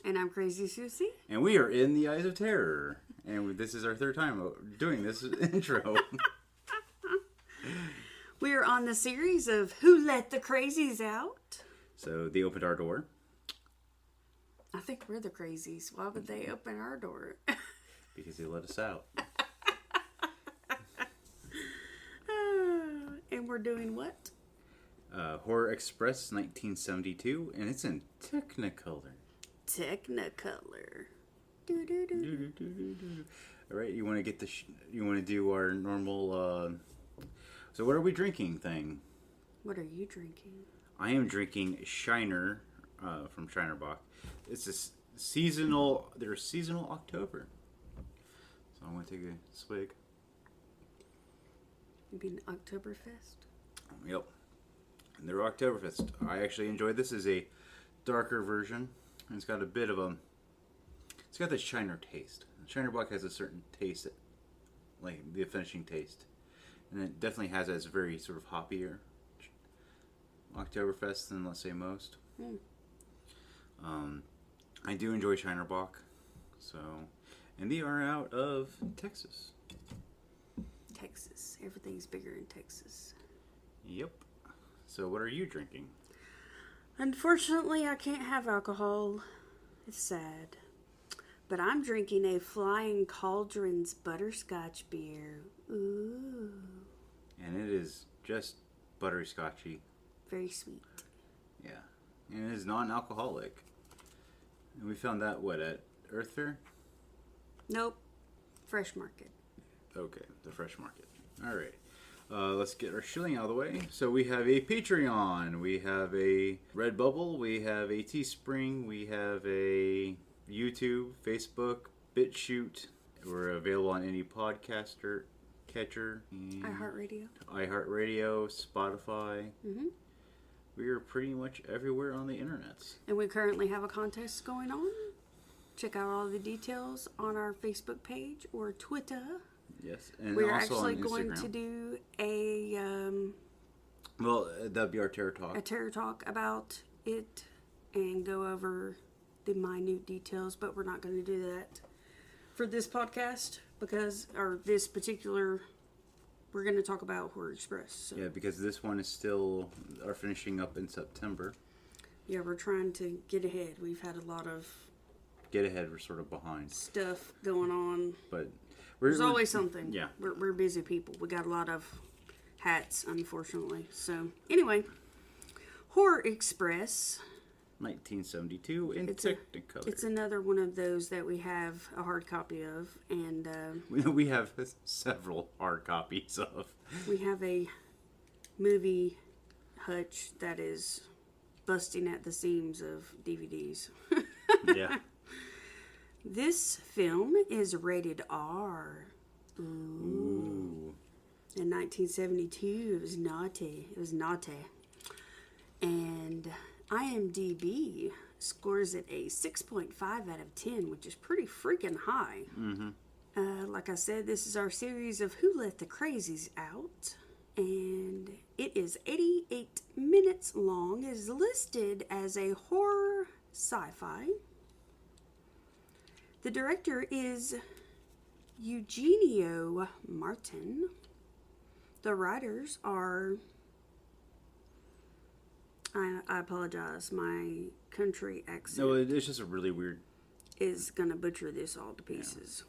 And I'm Crazy Susie. And we are in the Eyes of Terror. And this is our third time doing this intro. We are on the series of Who Let the Crazies Out? So they opened our door. I think we're the crazies. Why would they open our door? Because they let us out. And we're doing what? Horror Express 1972. And it's in Technicolor. Technicolor. All right, you want to get you want to do our normal so what are we drinking thing? What are you drinking? I am drinking Shiner from Shiner Bock. It's a seasonal October. So I'm going to take a swig. You mean Oktoberfest? Yep. And they're Oktoberfest. I actually enjoyed this. Is a darker version. And it's got a bit of it's got the Shiner taste. Shiner Bock has a certain taste, like the finishing taste. And it definitely has a very sort of hoppier Oktoberfest than, let's say, most. I do enjoy Shiner Bock. So, and they are out of Texas. Texas. Everything's bigger in Texas. Yep. So what are you drinking? Unfortunately, I can't have alcohol. It's sad. But I'm drinking a Flying Cauldron's butterscotch beer. Ooh. And it is just butterscotchy. Very sweet. Yeah. And it is non-alcoholic. And we found that, at Earth Fair? Nope. Fresh Market. Okay, the Fresh Market. All right. Let's get our shilling out of the way. So we have a Patreon. We have a Redbubble. We have a Teespring. We have a YouTube, Facebook, BitChute. We're available on any podcaster catcher. iHeartRadio, Spotify. Mm-hmm. We are pretty much everywhere on the internet. And we currently have a contest going on. Check out all the details on our Facebook page or Twitter. Yes, and we're also actually on going Instagram. to do a that'd be our Terror Talk. A Terror Talk about it and go over the minute details, but we're not going to do that for this podcast this particular. We're going to talk about Horror Express. So. Yeah, because this one is still finishing up in September. Yeah, we're trying to get ahead. We've had a lot of get ahead. We're sort of behind stuff going on, but there's always something. Yeah, we're busy people. We got a lot of hats, unfortunately. So anyway, Horror Express. 1972 in Technicolor. It's another one of those that we have a hard copy of, and we have several hard copies of. We have a movie hutch that is busting at the seams of DVDs. Yeah. This film is rated R. Ooh. In 1972, it was naughty. And IMDb scores it a 6.5 out of 10, which is pretty freaking high. Mm-hmm. Like I said, this is our series of Who Let the Crazies Out. And it is 88 minutes long. It is listed as a horror sci-fi. The director is Eugenio Martín. The writers are... I apologize. My country accent. No, it's just a really weird. Is gonna butcher this all to pieces.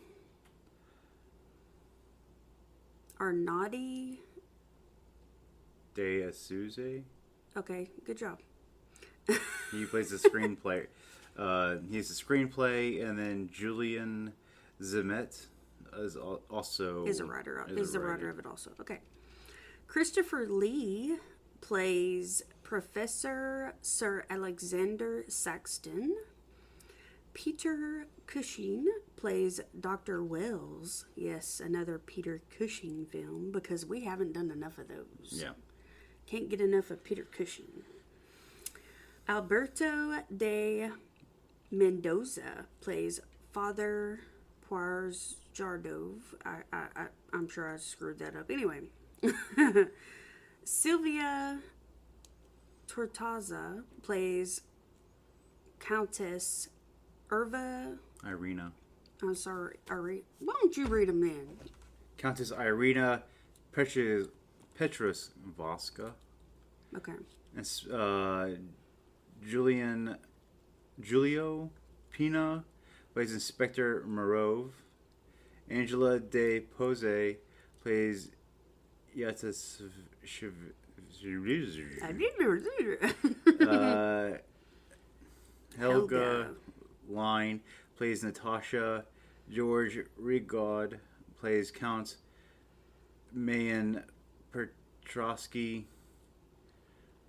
Yeah. Arnaud De Souza. Okay, good job. He plays the screenplay. He's the screenplay, and then Julian Zimet is also is a writer. Is the writer of it also? Okay. Christopher Lee plays Professor Sir Alexander Saxton. Peter Cushing plays Dr. Wells. Yes, another Peter Cushing film, because we haven't done enough of those. Yeah. Can't get enough of Peter Cushing. Alberto de Mendoza plays Father Pujardov. I'm sure I screwed that up. Anyway. Silvia Tortosa plays Countess Irina. I'm sorry, why don't you read them then? Countess Irina Petrovska. Okay. And Julio Pina plays Inspector Mirov. Angela de Pose plays Helga Line plays Natasha. George Rigaud plays Count Maryan Petrovski.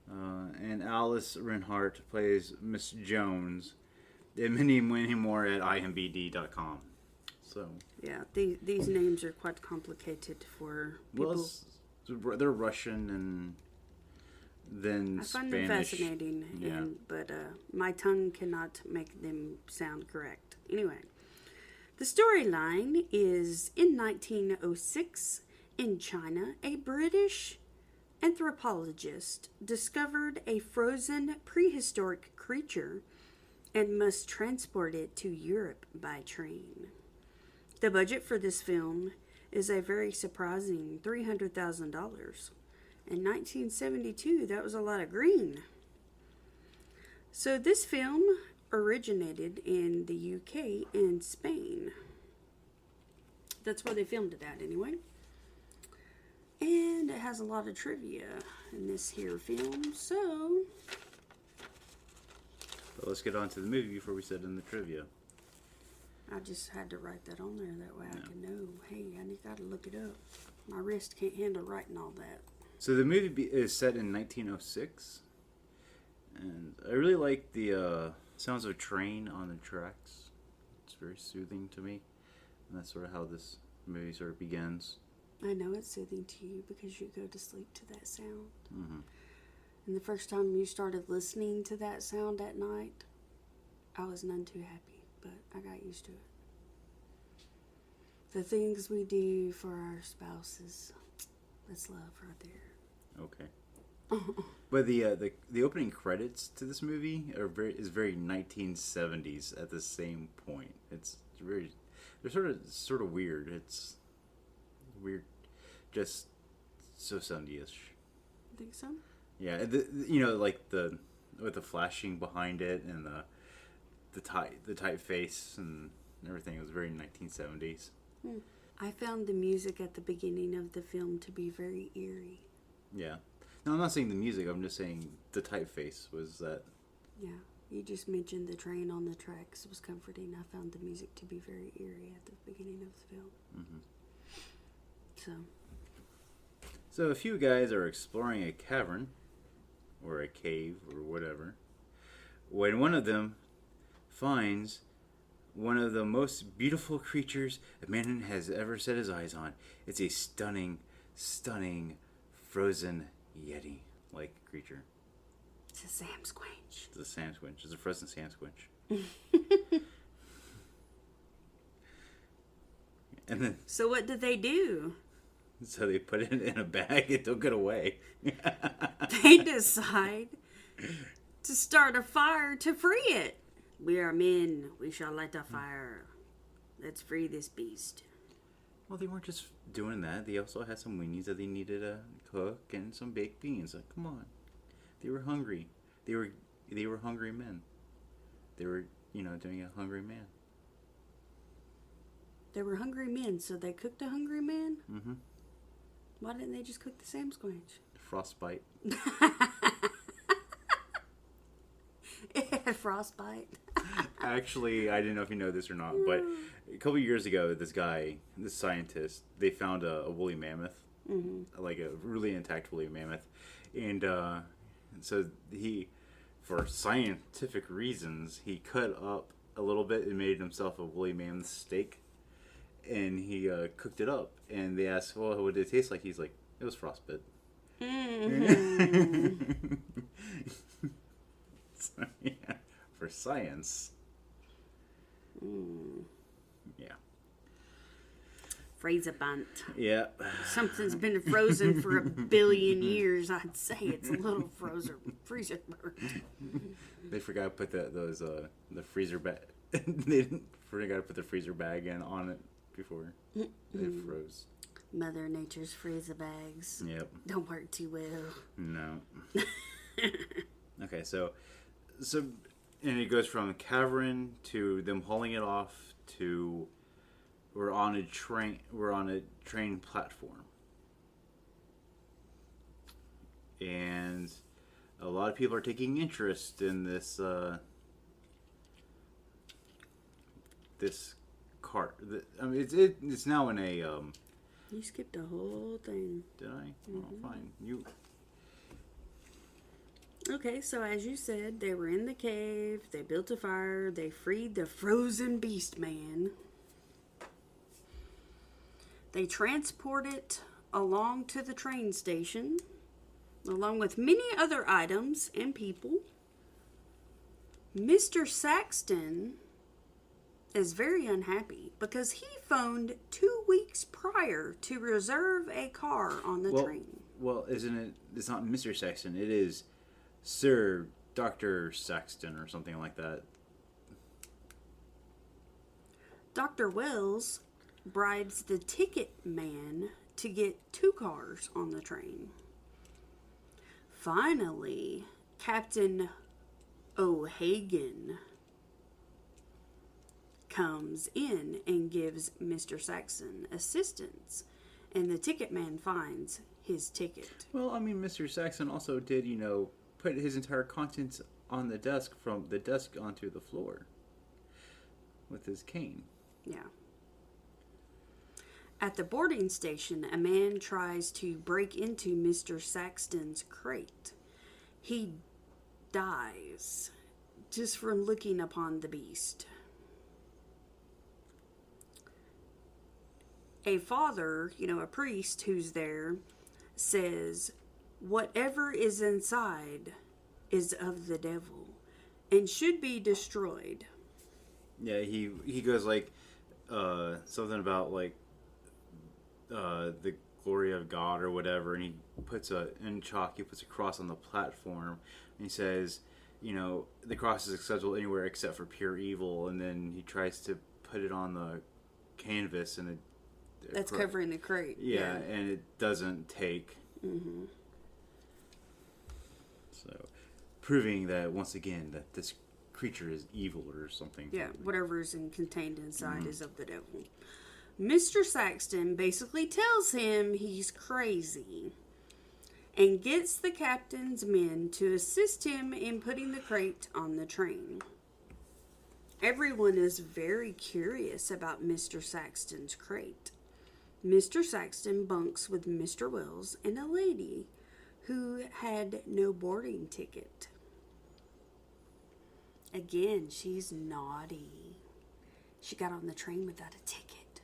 And Alice Reinhardt plays Miss Jones. And many more at imbd.com. So yeah, these names are quite complicated for people. Well, they're Russian and then I find Spanish. them fascinating, Yeah. but my tongue cannot make them sound correct. Anyway, the storyline is in 1906 in China, a British anthropologist discovered a frozen prehistoric creature and must transport it to Europe by train. The budget for this film is a very surprising $300,000. In 1972, that was a lot of green. So this film originated in the UK and Spain. That's where they filmed it at anyway. And it has a lot of trivia in this here film, so... But let's get on to the movie before we set in the trivia. I just had to write that on there, that way I can know, hey, I gotta look it up. My wrist can't handle writing all that. So the movie is set in 1906. And I really like the sounds of a train on the tracks. It's very soothing to me. And that's sort of how this movie sort of begins. I know it's soothing to you because you go to sleep to that sound. Mm-hmm. And the first time you started listening to that sound at night, I was none too happy, but I got used to it. The things we do for our spouses, that's love right there. Okay. But the opening credits to this movie is very 1970s at the same point. It's very, they're sort of weird. It's weird, just so 70ish. Think so? Yeah, with the flashing behind it and the typeface and everything. It was very 1970s. I found the music at the beginning of the film to be very eerie. Yeah. No, I'm not saying the music. I'm just saying the typeface was that. Yeah, you just mentioned the train on the tracks was comforting. I found the music to be very eerie at the beginning of the film. Mm-hmm. So a few guys are exploring a cavern or a cave or whatever when one of them finds one of the most beautiful creatures a man has ever set his eyes on. It's a stunning frozen Yeti-like creature. It's a Sam Squinch. It's a Sam Squinch. It's a frozen Sam Squinch. And then, so what did they do? So they put it in a bag and took it away. They decide to start a fire to free it. We are men. We shall light a fire. Let's free this beast. Well, they weren't just doing that. They also had some weenies that they needed to cook and some baked beans. Like, come on. They were hungry. They were hungry men. They were, doing a hungry man. They were hungry men, so they cooked a hungry man? Mm-hmm. Why didn't they just cook the Sam Squinch? Frostbite. It had frostbite. Actually, I didn't know if you know this or not, but a couple of years ago, this scientist, they found a woolly mammoth, like a really intact woolly mammoth, and so he, for scientific reasons, he cut up a little bit and made himself a woolly mammoth steak, and he cooked it up, and they asked, well, what did it taste like? He's like, it was frostbite. So, yeah, for science. Yeah. Freezer bunt. Yeah. Something's been frozen for 1 billion years. I'd say it's a little freezer burnt. They forgot to put the freezer They forgot to put the freezer bag on it before it froze. Mother Nature's freezer bags. Yep. Don't work too well. No. Okay, so and it goes from cavern to them hauling it off to we're on a train platform. And a lot of people are taking interest in this this cart. I mean, it's now in a. You skipped the whole thing. Did I? Oh, fine. You. Okay, so as you said, they were in the cave. They built a fire. They freed the frozen beast man. They transport it along to the train station, along with many other items and people. Mr. Saxton is very unhappy because he phoned 2 weeks prior to reserve a car on the train. Well, isn't it? It's not Mr. Saxton. It is Sir Dr. Saxton or something like that. Dr. Wells bribes the ticket man to get 2 cars on the train. Finally, Captain O'Hagan comes in and gives Mr. Saxton assistance, and the ticket man finds his ticket. Well, I mean, Mr. Saxton also did, put his entire contents on the desk from the desk onto the floor with his cane. Yeah. At the boarding station, a man tries to break into Mr. Saxton's crate. He dies just from looking upon the beast. A father, a priest who's there, says, whatever is inside is of the devil and should be destroyed. Yeah, he goes something about the glory of God or whatever, and he puts he puts a cross on the platform, and he says, the cross is acceptable anywhere except for pure evil, and then he tries to put it on the canvas, and that's covering the crate. Yeah, and it doesn't take. Mm-hmm. So, proving that once again that this creature is evil or something. Yeah, whatever is contained inside is of the devil. Mr. Saxton basically tells him he's crazy and gets the captain's men to assist him in putting the crate on the train. Everyone is very curious about Mr. Saxton's crate. Mr. Saxton bunks with Mr. Wells and a lady who had no boarding ticket. Again, she's naughty. She got on the train without a ticket.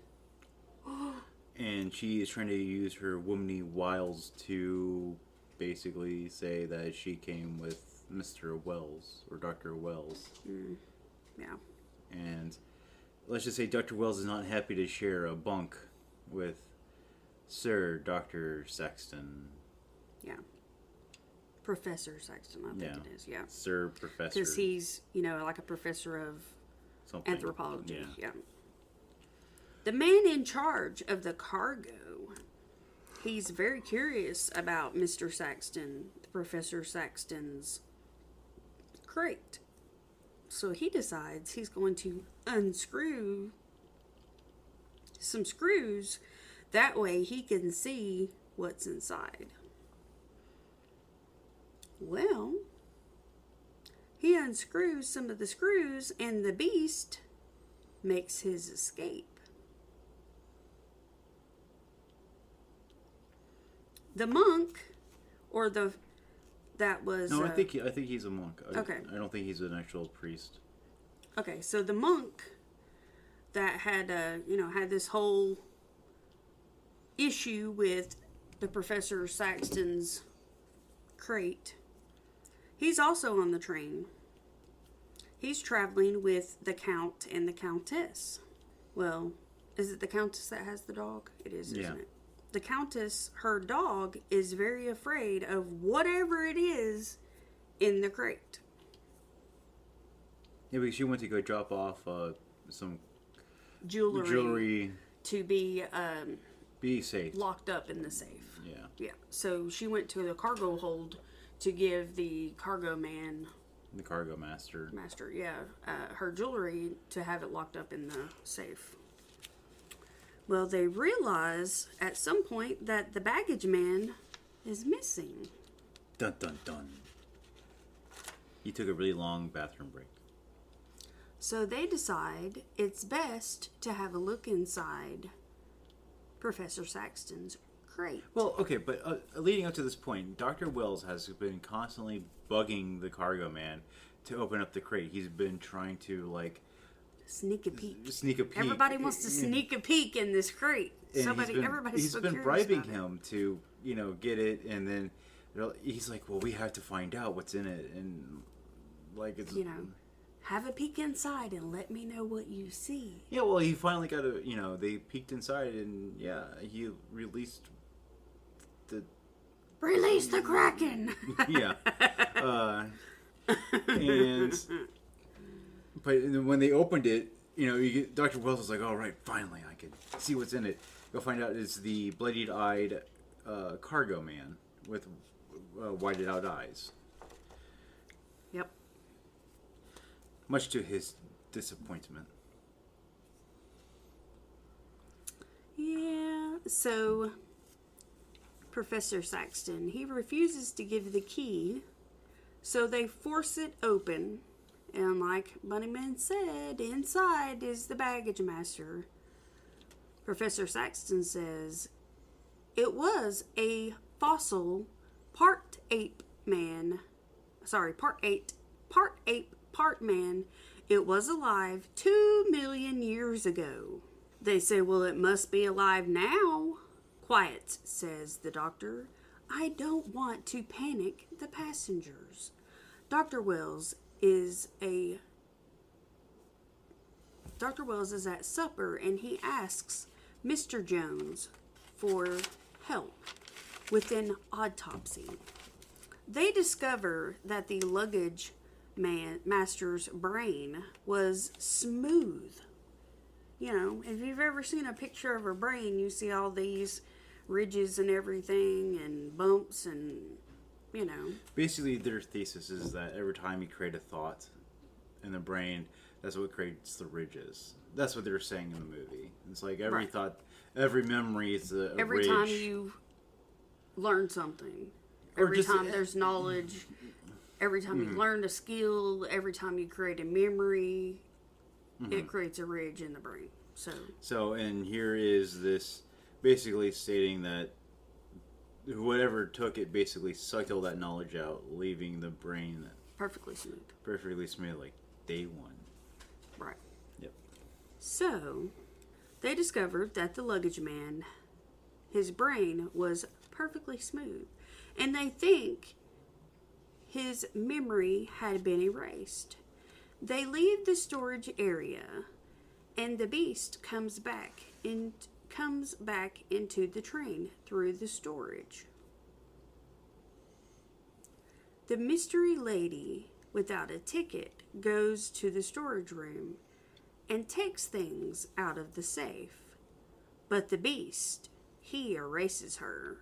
And she is trying to use her womanly wiles to basically say that she came with Mr. Wells or Dr. Wells. Yeah. And let's just say Dr. Wells is not happy to share a bunk with Sir Dr. Saxton. Yeah. Professor Saxton, I think it is, yeah. Sir Professor. Because he's, like a professor of something. Anthropology. Yeah. The man in charge of the cargo, he's very curious about Mr. Saxton, Professor Saxton's crate. So he decides he's going to unscrew some screws. That way he can see what's inside. Well, he unscrews some of the screws and the beast makes his escape. The monk, or that was... No, I think he's a monk. Okay. I don't think he's an actual priest. Okay, so the monk that had, had this whole issue with the Professor Saxton's crate, he's also on the train. He's traveling with the Count and the Countess. Well, is it the Countess that has the dog? It is, isn't it? The Countess, her dog, is very afraid of whatever it is in the crate. Yeah, because she went to go drop off some jewelry to be safe. locked up in the safe. Yeah. Yeah. So she went to the cargo hold to give the cargo man, The cargo master, her jewelry to have it locked up in the safe. Well, they realize at some point that the baggage man is missing. Dun dun dun. He took a really long bathroom break. So they decide it's best to have a look inside Professor Saxton's crate. Well, okay, but leading up to this point, Dr. Wells has been constantly bugging the cargo man to open up the crate. He's been trying to, like... Sneak a peek. Everybody wants to sneak a peek in this crate. Everybody's he's so been curious bribing about him to, get it, and then he's like, well, we have to find out what's in it, and, like, it's... have a peek inside and let me know what you see. Yeah, well, he finally got they peeked inside, and, he released the... Release the Kraken! Yeah. But when they opened it, Dr. Wells was like, all right, finally, I can see what's in it. You'll find out it's the bloodied-eyed cargo man with whited-out eyes. Yep. Much to his disappointment. Yeah, so Professor Saxton, he refuses to give the key, so they force it open. And like Bunnyman said, inside is the baggage master. Professor Saxton says, it was a fossil part ape, part man. It was alive 2 million years ago. They say, well, it must be alive now. Quiet, says the doctor. I don't want to panic the passengers. Dr. Wells is at supper and he asks Mr. Jones for help with an autopsy. They discover that the luggage master's brain was smooth. If you've ever seen a picture of a brain, you see all these ridges and everything and bumps and Basically, their thesis is that every time you create a thought in the brain, that's what creates the ridges. That's what they're saying in the movie. It's like every thought, every memory is a every ridge. Time you learn something, every time there's knowledge, every time you learn a skill, every time you create a memory, it creates a ridge in the brain. So, and here is this basically stating that whoever took it basically sucked all that knowledge out, leaving the brain perfectly smooth, like day one. Right. Yep. So, they discovered that the luggage man, his brain was perfectly smooth, and they think his memory had been erased. They leave the storage area, and the beast comes back into the train through the storage. The mystery lady without a ticket goes to the storage room and takes things out of the safe. But the beast, he erases her.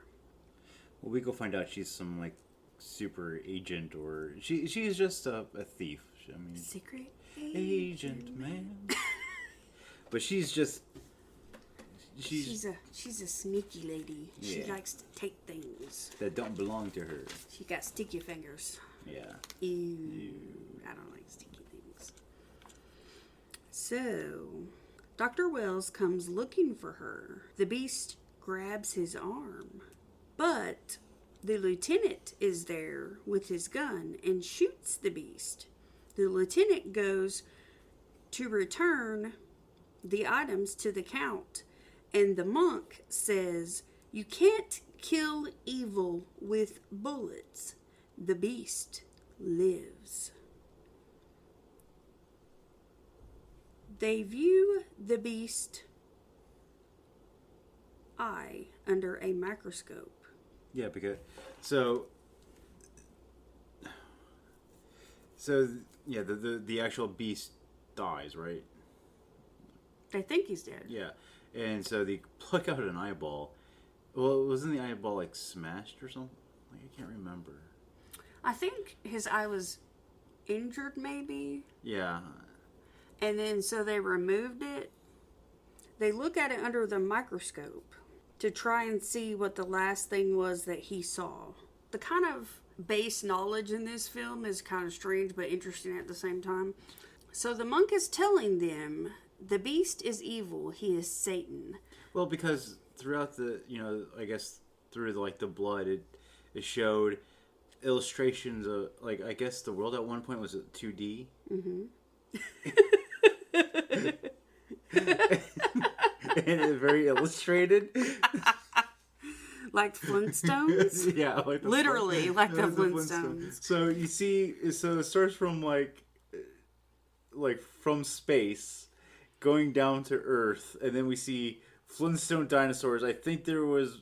Well, we go find out she's some super agent, or she's just a thief. I mean, secret agent man. But she's just she's a sneaky lady. Yeah. She likes to take things that don't belong to her. She got sticky fingers. Yeah. Ew. I don't like sticky things. So, Dr. Wells comes looking for her. The beast grabs his arm. But the lieutenant is there with his gun and shoots the beast. The lieutenant goes to return the items to the count, and the monk says, "You can't kill evil with bullets. The beast lives." They view the beast eye under a microscope. Yeah, because so So, yeah, the actual beast dies, right? They think he's dead. Yeah. And so they pluck out an eyeball. Well, wasn't the eyeball, like, smashed or something? Like, I can't remember. I think his eye was injured, maybe. Yeah. And then so they removed it. They look at it under the microscope to try and see what the last thing was that he saw. The kind of base knowledge in this film is kind of strange but interesting at the same time. So the monk is telling them the beast is evil. He is Satan. Well, because throughout the, I guess through the blood, it showed illustrations of, like, I guess the world at one point was 2D. Mm-hmm. And it's very illustrated. Like Flintstones? Yeah, like literally like the Flintstones. So you see, so it starts from like from space going down to Earth, and then we see Flintstone dinosaurs. I think there was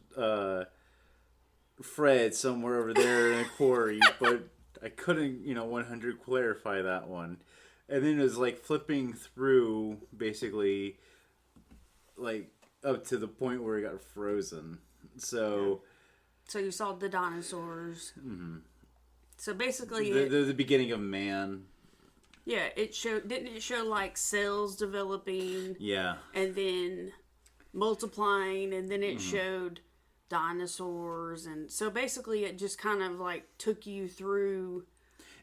Fred somewhere over there in a quarry, but I couldn't 100 clarify that one. And then it was like flipping through basically like up to the point where it got frozen. So you saw the dinosaurs. Mm-hmm. So basically the beginning of man. Yeah, didn't it show like cells developing? Yeah. And then multiplying, and then it showed dinosaurs, and so basically it just kind of like took you through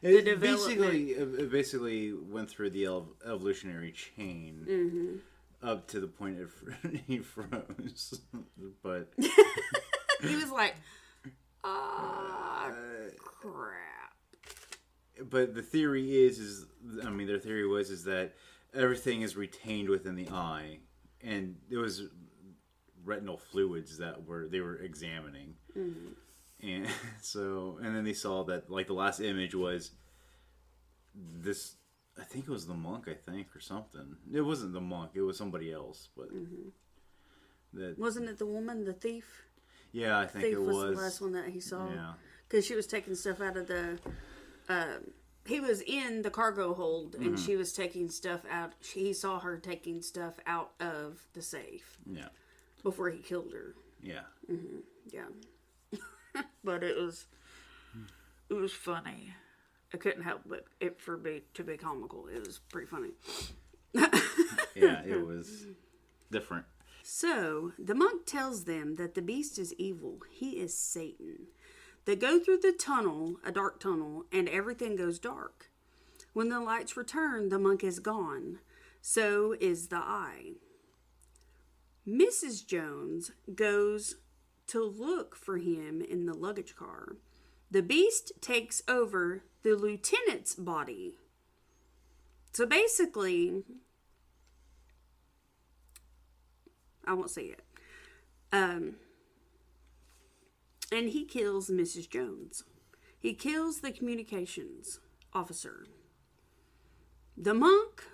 the development. It basically went through the evolutionary chain up to the point he froze. But he was like, crap. But the theory their theory was that everything is retained within the eye, and it was retinal fluids that they were examining. And and then they saw that, like, the last image was this, I think it was the monk, or something. It wasn't the monk, it was somebody else, but wasn't it the woman, the thief? Yeah, I think Thief it was the last one that he saw. Yeah, because she was taking stuff out of the he was in the cargo hold, and she was taking stuff out. He saw her taking stuff out of the safe. Yeah. Before he killed her. Yeah. Mm-hmm. Yeah. But it was funny. I couldn't help but to be comical. It was pretty funny. Yeah, it was different. So, the monk tells them that the beast is evil. He is Satan. They go through the tunnel, a dark tunnel, and everything goes dark. When the lights return, the monk is gone. So is the eye. Mrs. Jones goes to look for him in the luggage car. The beast takes over the lieutenant's body. So basically, I won't say it. And he kills Mrs. Jones. He kills the communications officer. The monk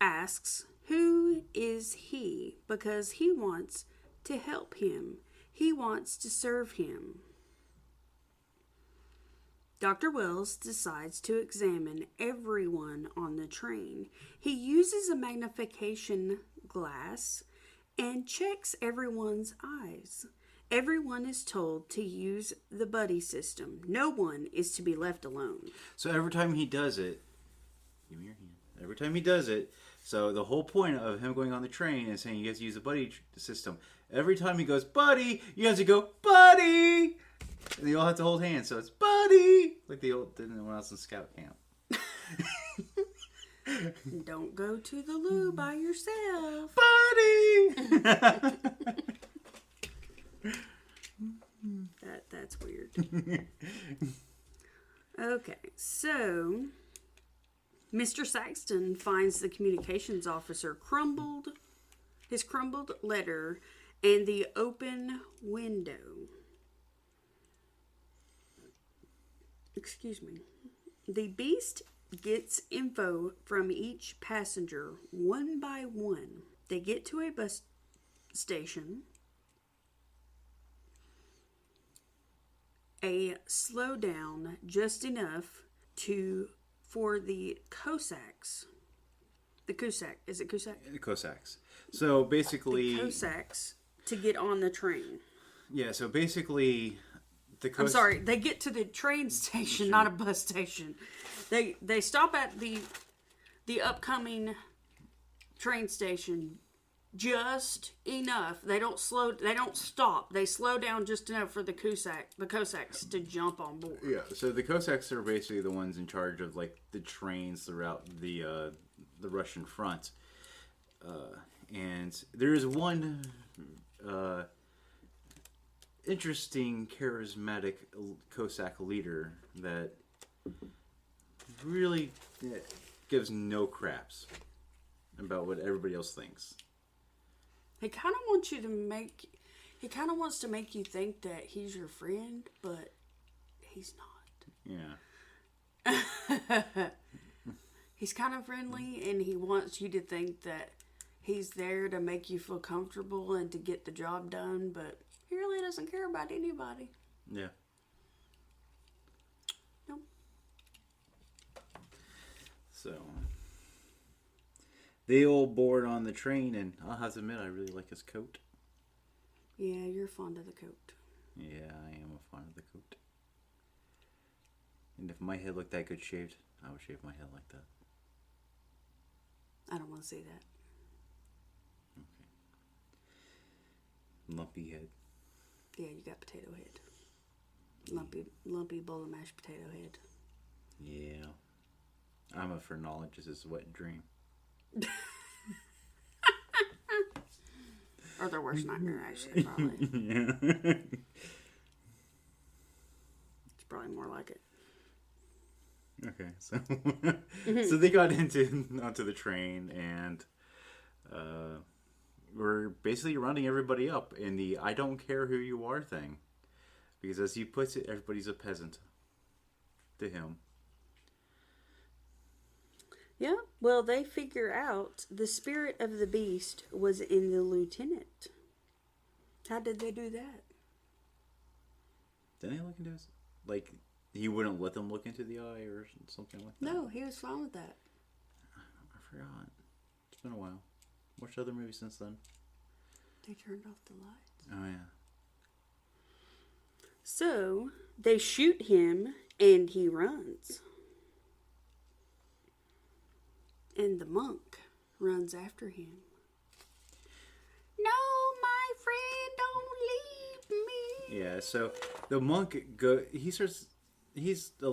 asks, who is he? Because he wants to help him. He wants to serve him. Dr. Wells decides to examine everyone on the train. He uses a magnification glass and checks everyone's eyes. Everyone is told to use the buddy system. No one is to be left alone. So every time he does it, give me your hand. Every time he does it, so the whole point of him going on the train is saying you guys use the buddy system. Every time he goes, buddy, you have to go, buddy! And they all have to hold hands, so it's buddy! Like they all did when I was in scout camp. Don't go to the loo by yourself. Buddy! That's weird. Okay, so Mr. Saxton finds the communications officer his crumbled letter and the open window. Excuse me. The beast gets info from each passenger one by one. They get to a bus station. A slowdown just enough for the Cossacks. The Cossack. Is it Cossack? The Cossacks. So basically... The Cossacks to get on the train. Yeah, so basically... I'm sorry, they get to the train station, not a bus station. They stop at the upcoming train station just enough. They don't stop. They slow down just enough for the Cossacks to jump on board. Yeah, so the Cossacks are basically the ones in charge of like the trains throughout the Russian front. And there is one interesting, charismatic Cossack leader that really gives no craps about what everybody else thinks. He kind of wants to make you think that he's your friend, but he's not. Yeah. He's kind of friendly, and he wants you to think that he's there to make you feel comfortable and to get the job done, but he really doesn't care about anybody. Yeah. No. So they all board on the train, and I'll have to admit, I really like his coat. Yeah, you're fond of the coat. Yeah, I am a fan of the coat. And if my head looked that good shaved, I would shave my head like that. I don't want to see that. Okay. Lumpy head. Yeah, you got potato head. Lumpy bowl of mashed potato head. Yeah. I'm a phrenologist's wet dream. Or their worst nightmare, actually, probably. Yeah. It's probably more like it. Okay, so so they got onto the train, and we're basically rounding everybody up in the "I don't care who you are" thing, because as he puts it, everybody's a peasant to him. Yeah, well, they figure out the spirit of the beast was in the lieutenant. How did they do that? Didn't they look into his, like, he wouldn't let them look into the eye or something like that? No, he was fine with that. I forgot. It's been a while. Watched other movies since then. They turned off the lights. Oh, yeah. So, they shoot him, and he runs. And the monk runs after him. No, my friend, don't leave me. Yeah, so the monk, he's a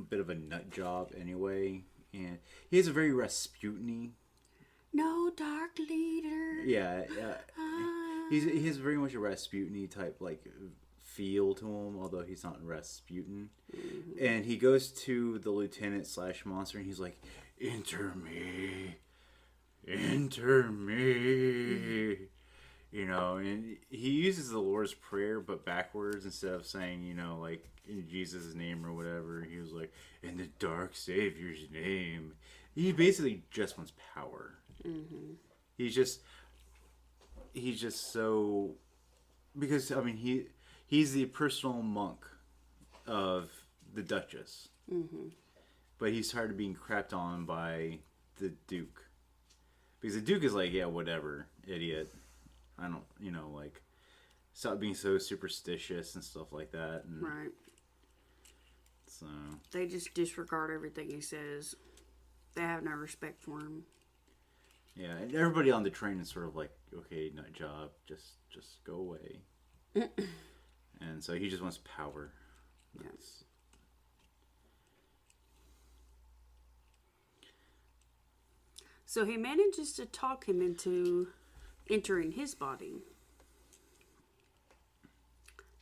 bit of a nut job anyway, and he has a very Rasputin-y. No dark leader. Yeah, he has very much a Rasputin-y type, like, feel to him, although he's not Rasputin. Mm-hmm. And he goes to the lieutenant / monster, and he's like, enter me. You know, and he uses the Lord's Prayer, but backwards, instead of saying, you know, like, in Jesus' name or whatever. He was like, in the dark Savior's name. He basically just wants power. Mm-hmm. He's just so, because, I mean, he's the personal monk of the Duchess. Mm-hmm. But he's tired of being crapped on by the Duke. Because the Duke is like, yeah, whatever, idiot. I don't, you know, like, stop being so superstitious and stuff like that. And right. So they just disregard everything he says. They have no respect for him. Yeah, and everybody on the train is sort of like, okay, nut job, just go away. And so he just wants power. Yes. So he manages to talk him into entering his body.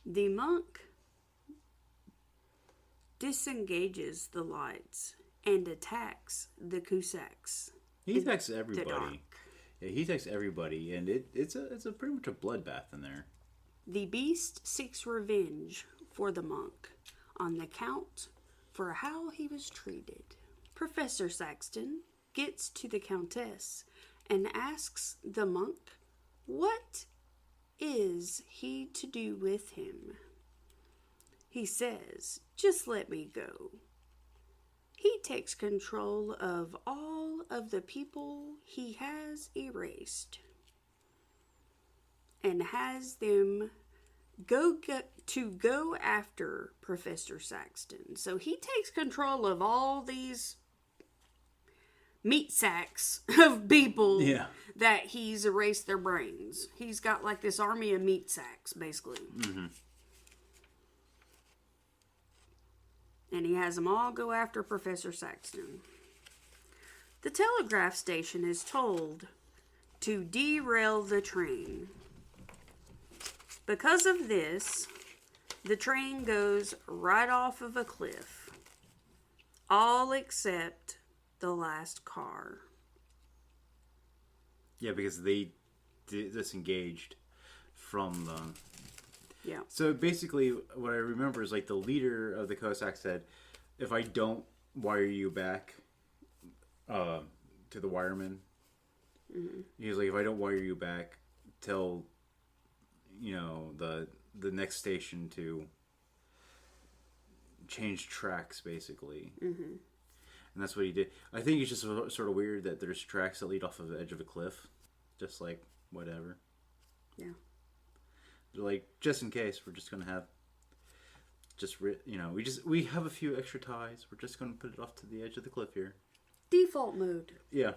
The monk disengages the lights and attacks the Cossacks. He attacks everybody. Yeah, he attacks everybody, and it's a pretty much a bloodbath in there. The beast seeks revenge for the monk on the count for how he was treated. Professor Saxton gets to the Countess and asks the monk what is he to do with him. He says, just let me go. takes control of all of the people he has erased and has them go after Professor Saxton. So he takes control of all these meat sacks of people that he's erased their brains. He's got like this army of meat sacks, basically. Mm-hmm. And he has them all go after Professor Saxton. The telegraph station is told to derail the train. Because of this, the train goes right off of a cliff. All except the last car. Yeah, because they disengaged from them. Yeah. So basically, what I remember is like the leader of the Cossacks said, "If I don't wire you back to the wireman," he was like, "If I don't wire you back, tell the next station to change tracks, basically." Mm-hmm. And that's what he did. I think it's just sort of weird that there's tracks that lead off of the edge of a cliff, just like whatever. Yeah. They're like, just in case, we're just gonna have, we have a few extra ties. We're just gonna put it off to the edge of the cliff here. Default mode. Yeah.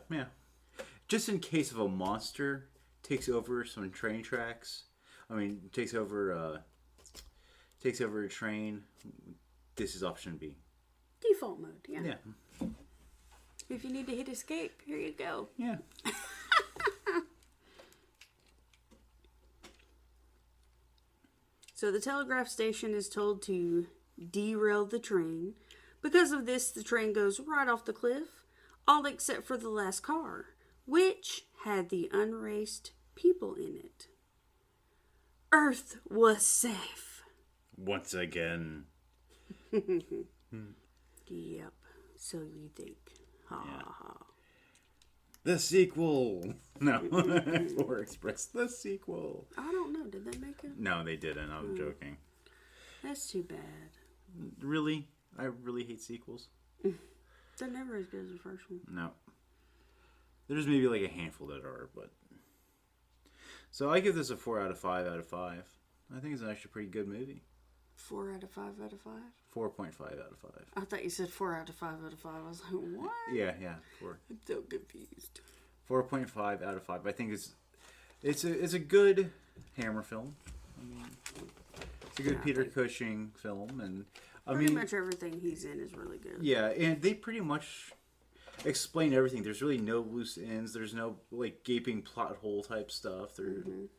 Just in case of a monster takes over some train tracks. I mean, takes over a train. This is option B. Default mode. Yeah. Yeah. If you need to hit escape, here you go. Yeah. So the telegraph station is told to derail the train. Because of this, the train goes right off the cliff, all except for the last car, which had the unraced people in it. Earth was safe. Once again. Yep. So you think. Ha ha. The sequel. No. Or Express the sequel. I don't know. Did they make it? No, they didn't. I'm joking. That's too bad. Really? I really hate sequels. They're never as good as the first one. No. There's maybe like a handful that are, but... So I give this a 4 out of 5 out of 5. I think it's an actually pretty good movie. 4 out of 5 out of 5? 4.5 out of 5. I thought you said 4 out of 5 out of 5. I was like, what? Yeah, 4. I'm so confused. 4.5 out of 5. I think it's a good Hammer film. I mean, it's a good Peter Cushing film, and pretty much everything he's in is really good. Yeah, and they pretty much explain everything. There's really no loose ends. There's no like gaping plot hole type stuff. And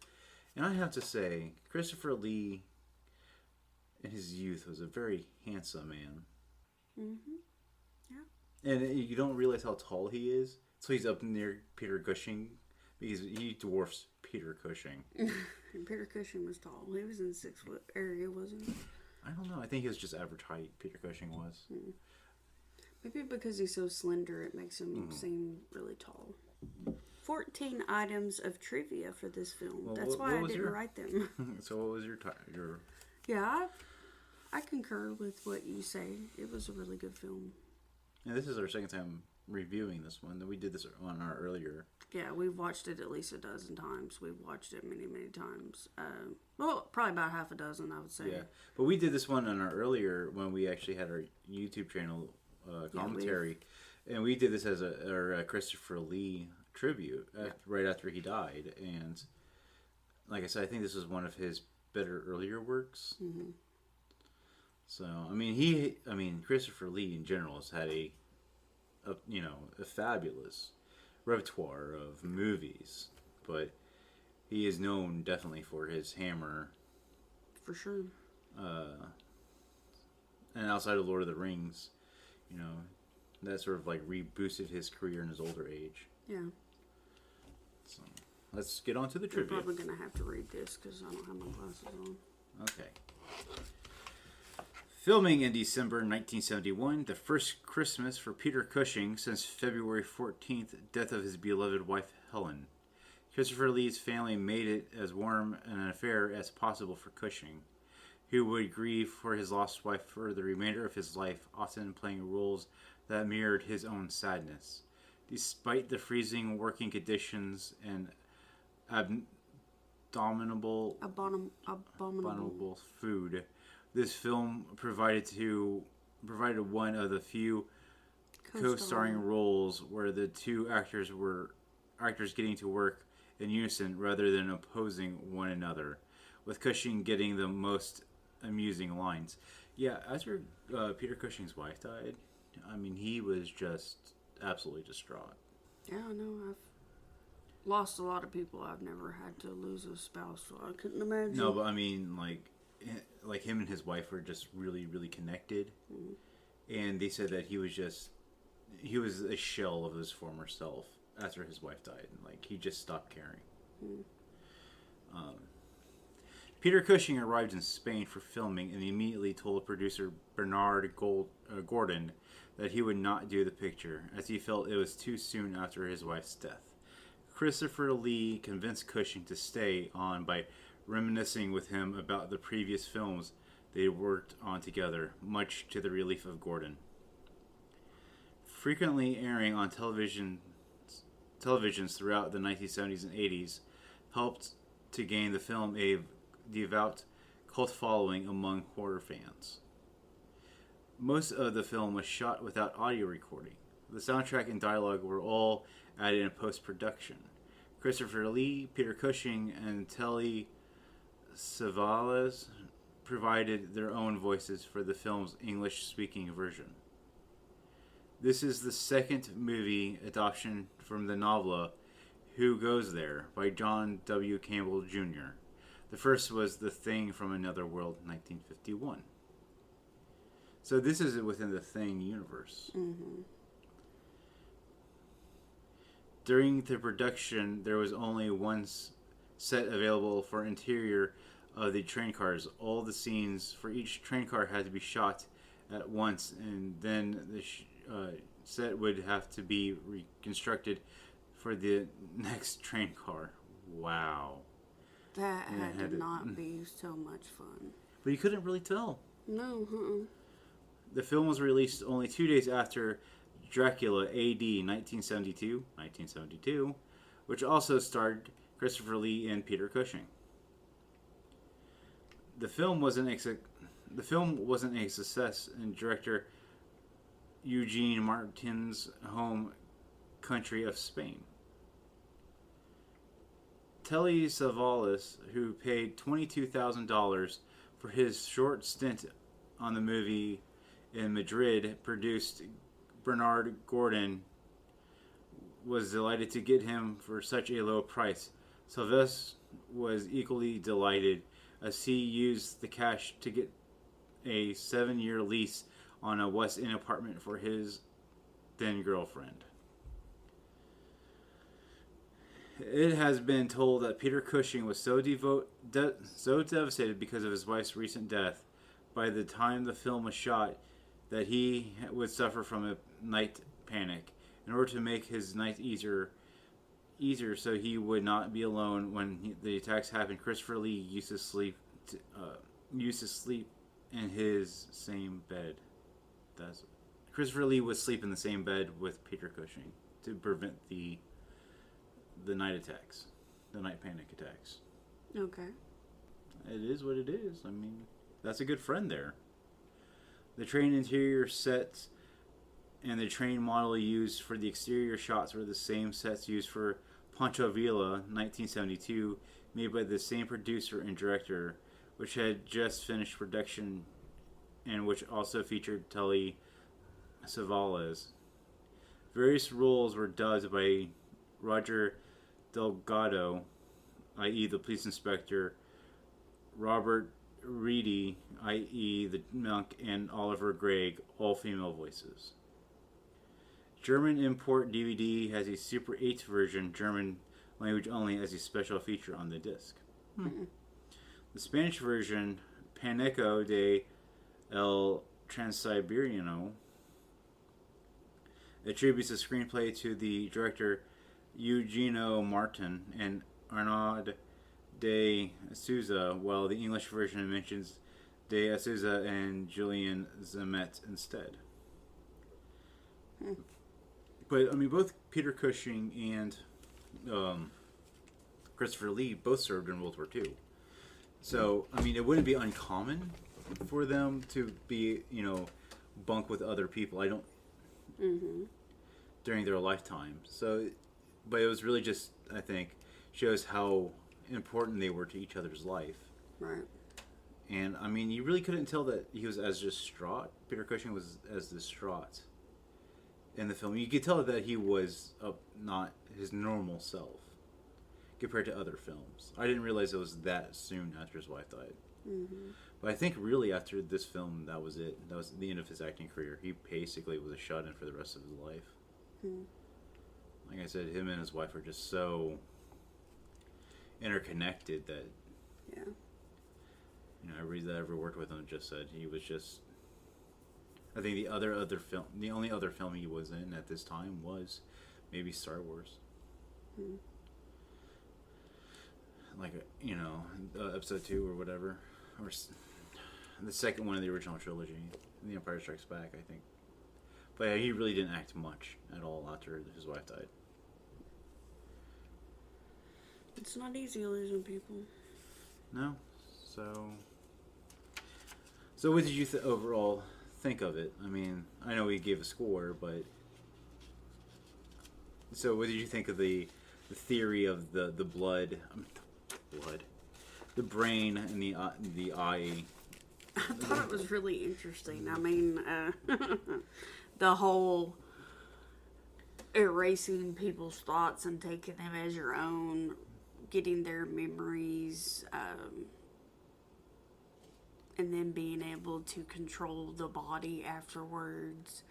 I have to say, Christopher Lee in his youth was a very handsome man. Yeah. And you don't realize how tall he is. So he's up near Peter Cushing because he dwarfs Peter Cushing. Peter Cushing was tall. He was in the 6 foot area, wasn't he? I don't know. I think he was just average height. Peter Cushing was. Maybe because he's so slender, it makes him seem really tall. 14 items of trivia for this film. Well, That's why I didn't write them. So what was your Yeah, I concur with what you say. It was a really good film. Yeah, this is our second time reviewing this one. We did this on our earlier. Yeah, we've watched it at least a dozen times. We've watched it many, many times. Well, probably about half a dozen, I would say. Yeah, but we did this one on our earlier when we actually had our YouTube channel commentary, and we did this as our Christopher Lee tribute right after he died. And like I said, I think this was one of his better earlier works. So I mean, Christopher Lee in general has had a fabulous repertoire of movies, but he is known definitely for his Hammer. For sure. And outside of Lord of the Rings, that sort of like reboosted his career in his older age. Yeah. So let's get on to the trivia. I'm probably going to have to read this because I don't have my glasses on. Okay. Filming in December 1971, the first Christmas for Peter Cushing since February 14th, death of his beloved wife Helen. Christopher Lee's family made it as warm an affair as possible for Cushing, who would grieve for his lost wife for the remainder of his life, often playing roles that mirrored his own sadness. Despite the freezing working conditions and abominable food, this film provided one of the few co-starring roles where the two actors getting to work in unison rather than opposing one another, with Cushing getting the most amusing lines. Yeah, after Peter Cushing's wife died, I mean, he was just absolutely distraught. Yeah, I know. I've lost a lot of people. I've never had to lose a spouse, so I couldn't imagine. No, but I mean, like him and his wife were just really, really connected. Mm-hmm. And they said that he was a shell of his former self after his wife died. And, like, he just stopped caring. Mm-hmm. Peter Cushing arrived in Spain for filming and immediately told producer Bernard Gordon that he would not do the picture, as he felt it was too soon after his wife's death. Christopher Lee convinced Cushing to stay on by reminiscing with him about the previous films they worked on together, much to the relief of Gordon. Frequently airing on televisions throughout the 1970s and 80s helped to gain the film a devout cult following among horror fans. Most of the film was shot without audio recording. The soundtrack and dialogue were all added in post-production. Christopher Lee, Peter Cushing, and Telly Savalas provided their own voices for the film's English-speaking version. This is the second movie adaptation from the novella Who Goes There by John W. Campbell Jr. The first was The Thing from Another World, 1951. So this is within the Thing universe. Mm-hmm. During the production, there was only one set available for interior of the train cars. All the scenes for each train car had to be shot at once, and then the set would have to be reconstructed for the next train car. Wow. That had to not be so much fun. But you couldn't really tell. No. The film was released only 2 days after Dracula AD 1972, which also starred Christopher Lee and Peter Cushing. The film wasn't a success in director Eugene Martin's home country of Spain. Telly Savalas, who paid $22,000 for his short stint on the movie in Madrid, produced Bernard Gordon, was delighted to get him for such a low price. Savalas was equally delighted, as he used the cash to get a 7-year lease on a West End apartment for his then girlfriend. It has been told that Peter Cushing was so devastated because of his wife's recent death by the time the film was shot that he would suffer from a night panic. In order to make his night easier so he would not be alone when the attacks happened, Christopher Lee used to sleep in his same bed. Christopher Lee would sleep in the same bed with Peter Cushing to prevent the night attacks, the night panic attacks. Okay. It is what it is. I mean, that's a good friend there. The train interior sets and the train model used for the exterior shots were the same sets used for Pancho Villa, 1972, made by the same producer and director, which had just finished production and which also featured Telly Savalas. Various roles were dubbed by Roger Delgado, i.e. the police inspector, Robert Reedy, i.e. the monk, and Oliver Gregg, all female voices. German import DVD has a Super 8 version, German language only, as a special feature on the disc. The Spanish version, Paneco de El Transiberiano, attributes the screenplay to the director Eugenio Martín and Arnaud de Souza, while the English version mentions de Souza and Julian Zimet instead. But I mean, both Peter Cushing and Christopher Lee both served in World War II. So I mean, it wouldn't be uncommon for them to be, bunk with other people. I don't during their lifetime. So, but it was really just, I think, shows how important they were to each other's life. Right. And I mean, you really couldn't tell that he was as distraught. Peter Cushing was as distraught in the film. You could tell that he was not his normal self compared to other films. I didn't realize it was that soon after his wife died. But I think really after this film, that was it. That was the end of his acting career. He basically was a shut-in for the rest of his life. Like I said, him and his wife are just so interconnected that everybody that ever worked with him just said he was just. I think the only other film he was in at this time was maybe Star Wars. Like Episode 2 or whatever, or the second one of the original trilogy, The Empire Strikes Back, I think. But yeah, he really didn't act much at all after his wife died. It's not easy losing people. No. So what did you overall think of it? I mean, I know we gave a score, but so what did you think of the theory of the blood, the brain and the eye? I thought it was really interesting. I mean, the whole erasing people's thoughts and taking them as your own, getting their memories, and then being able to control the body afterwards.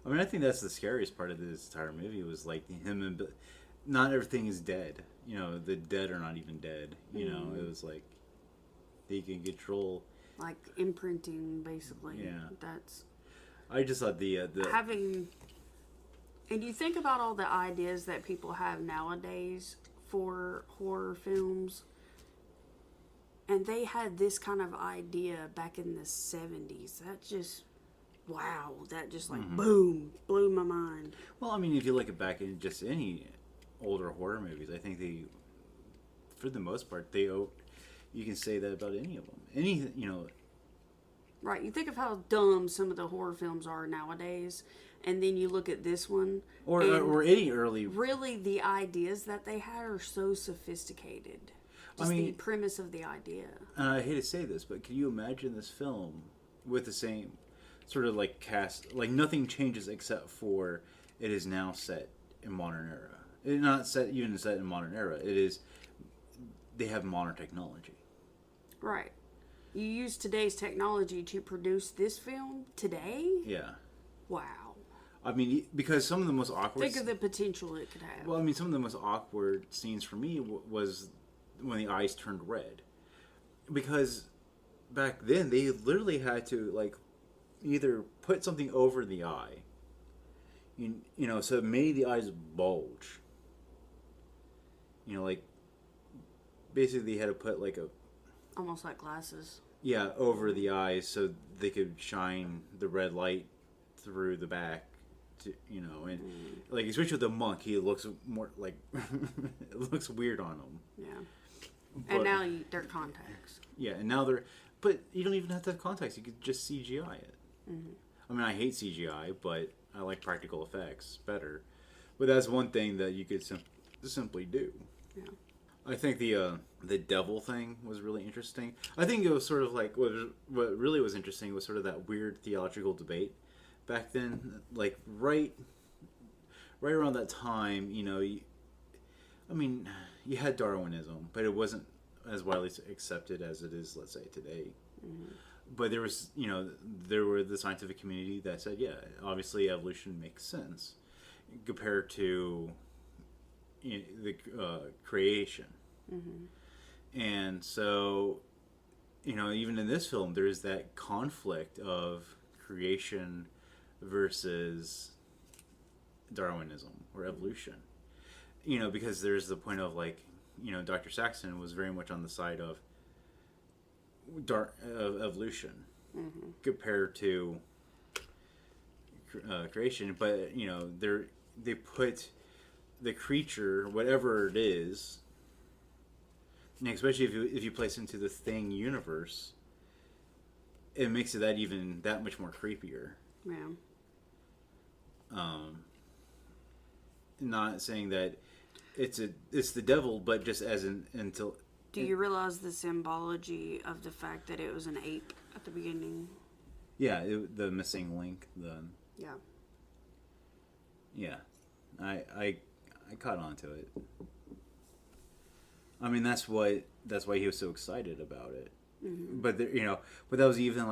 I mean, I think that's the scariest part of this entire movie was like him and not everything is dead. The dead are not even dead. It was like they can control, like imprinting, basically. Yeah. That's. I just thought the having. And you think about all the ideas that people have nowadays for horror films, and they had this kind of idea back in the 70s. That just, wow, that just like, boom, blew my mind. Well, I mean, if you look at back in just any older horror movies, I think they, for the most part, you can say that about any of them. Right, you think of how dumb some of the horror films are nowadays, and then you look at this one. Or any early. Really, the ideas that they had are so sophisticated. Just the premise of the idea. And I hate to say this, but can you imagine this film with the same sort of like cast? Like nothing changes except for it is now set in modern era. It's not set in modern era. It is, they have modern technology. Right. You use today's technology to produce this film today? Yeah. Wow. I mean, because some of the most awkward... Think of the potential it could have. Well, I mean, some of the most awkward scenes for me was when the eyes turned red. Because back then, they literally had to, like, either put something over the eye, so it made the eyes bulge. Like, basically they had to put, like, almost like glasses. Yeah, over the eyes so they could shine the red light through the back, and like especially with the monk, he looks more like it looks weird on him. Yeah, but, and now they're contacts. Yeah, and now but you don't even have to have contacts. You could just CGI it. I mean, I hate CGI, but I like practical effects better. But that's one thing that you could simply do. Yeah. I think the devil thing was really interesting. I think it was sort of like what really was interesting was sort of that weird theological debate back then. Like right around that time, you had Darwinism, but it wasn't as widely accepted as it is, let's say, today. But there was, there were the scientific community that said, yeah, obviously evolution makes sense compared to the creation. And so, even in this film, there's that conflict of creation versus Darwinism or evolution. Because there's the point of like, Dr. Saxton was very much on the side of evolution compared to creation, but they put the creature, whatever it is, and especially if you place into the Thing universe, it makes it that much more creepier. Yeah. Not saying that it's the devil, but just until. Do you realize the symbology of the fact that it was an ape at the beginning? Yeah, the missing link. Yeah. Yeah, I caught on to it. I mean, that's why he was so excited about it. Mm-hmm. But but that was even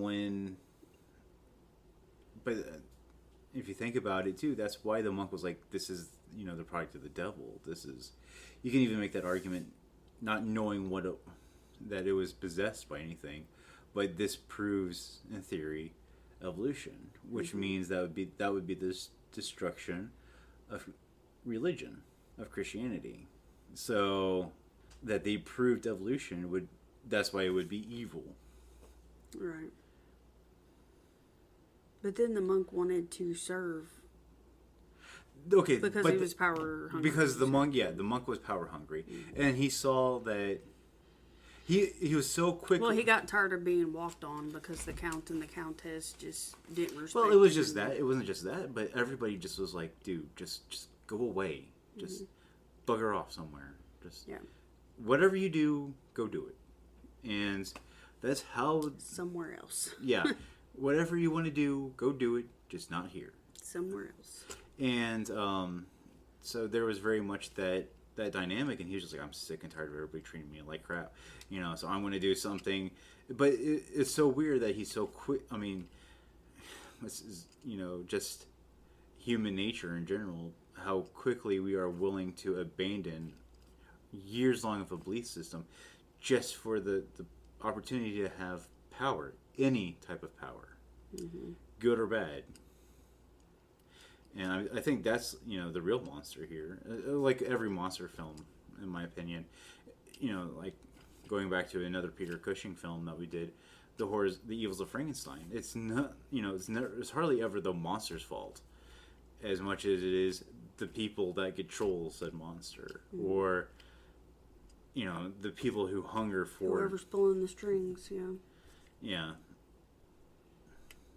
when. But if you think about it too, that's why the monk was like, "This is the product of the devil. This is." You can even make that argument, not knowing that it was possessed by anything, but this proves, in theory, evolution, which mm-hmm. means that would be this destruction of religion, of Christianity. So that they proved evolution that's why it would be evil. Right. But then the monk wanted to serve. Okay, because he was power hungry. Because the monk was power hungry, mm-hmm. and he saw that he was so quick. Well, he got tired of being walked on because the count and the countess just didn't respect. Well, it was just that. It wasn't just that, but everybody just was like, "Dude, just go away. Just mm-hmm. bugger off somewhere. Just whatever you do, go do it." And that's how somewhere else. Yeah, whatever you want to do, go do it. Just not here. Somewhere else. And so there was very much that dynamic, and he was just like, I'm sick and tired of everybody treating me like crap, so I'm going to do something. But it's so weird that he's so quick. I mean, this is, just human nature in general, how quickly we are willing to abandon years long of a belief system just for the opportunity to have power, any type of power, mm-hmm. good or bad. And I think that's, the real monster here. Like every monster film, in my opinion. Like going back to another Peter Cushing film that we did, The Evils of Frankenstein. It's not, it's hardly ever the monster's fault as much as it is the people that control said monster. Mm. Or, the people who hunger for... Whoever's pulling the strings, yeah. Yeah.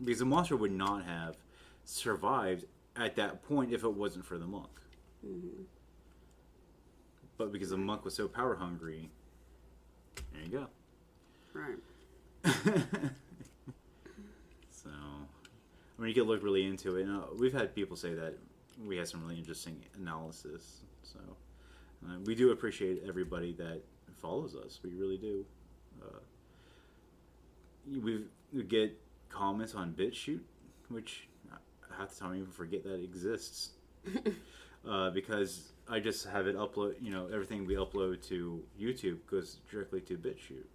Because the monster would not have survived at that point if it wasn't for the monk. Mm-hmm. But because the monk was so power hungry, there you go. Right. So, you could look really into it. We've had people say that we had some really interesting analysis. So, we do appreciate everybody that follows us. We really do. We get comments on BitChute, which... half the time I even forget that it exists because I just have it upload. Everything we upload to YouTube goes directly to BitChute,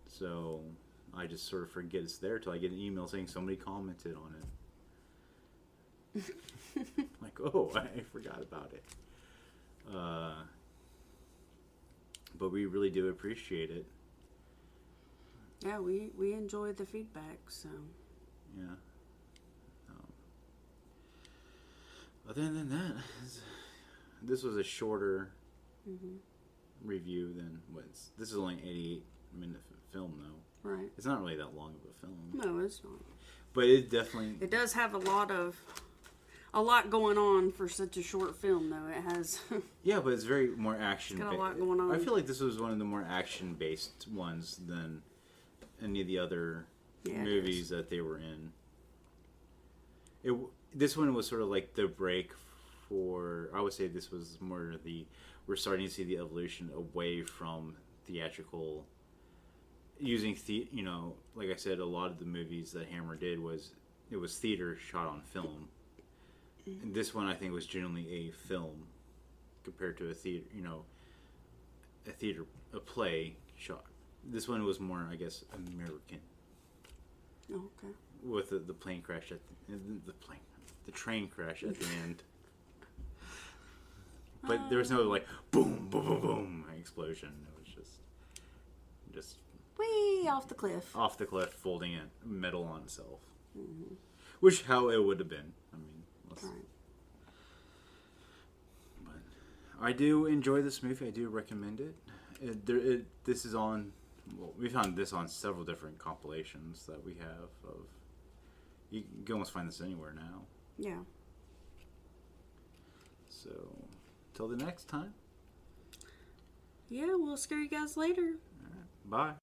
so I just sort of forget it's there till I get an email saying somebody commented on it. Like, oh, I forgot about it. But we really do appreciate it. Yeah, we enjoy the feedback. So yeah. Other than that, this was a shorter mm-hmm. review than what's... This is only an 88-minute film, though. Right. It's not really that long of a film. No, it's not. But it definitely... It does have a lot going on for such a short film, though. It has... Yeah, but it's very more action... It's got a lot going on. I feel like this was one of the more action-based ones than any of the other movies that they were in. This one was sort of like the break for... I would say this was more we're starting to see the evolution away from theatrical... Using, like I said, a lot of the movies that Hammer did was theater shot on film. And this one, I think, was generally a film compared to a play shot. This one was more, I guess, American. Oh, okay. With the plane crash the train crash at the end. But there was no boom, boom, boom, boom explosion. It was just way off the cliff. Off the cliff, folding it, metal on itself. Mm-hmm. Which how it would have been. I mean, Right. But I do enjoy this movie. I do recommend it. This is on. Well, we found this on several different compilations that we have of. You can almost find this anywhere now. Yeah. So, till the next time. Yeah, we'll scare you guys later. All right, bye.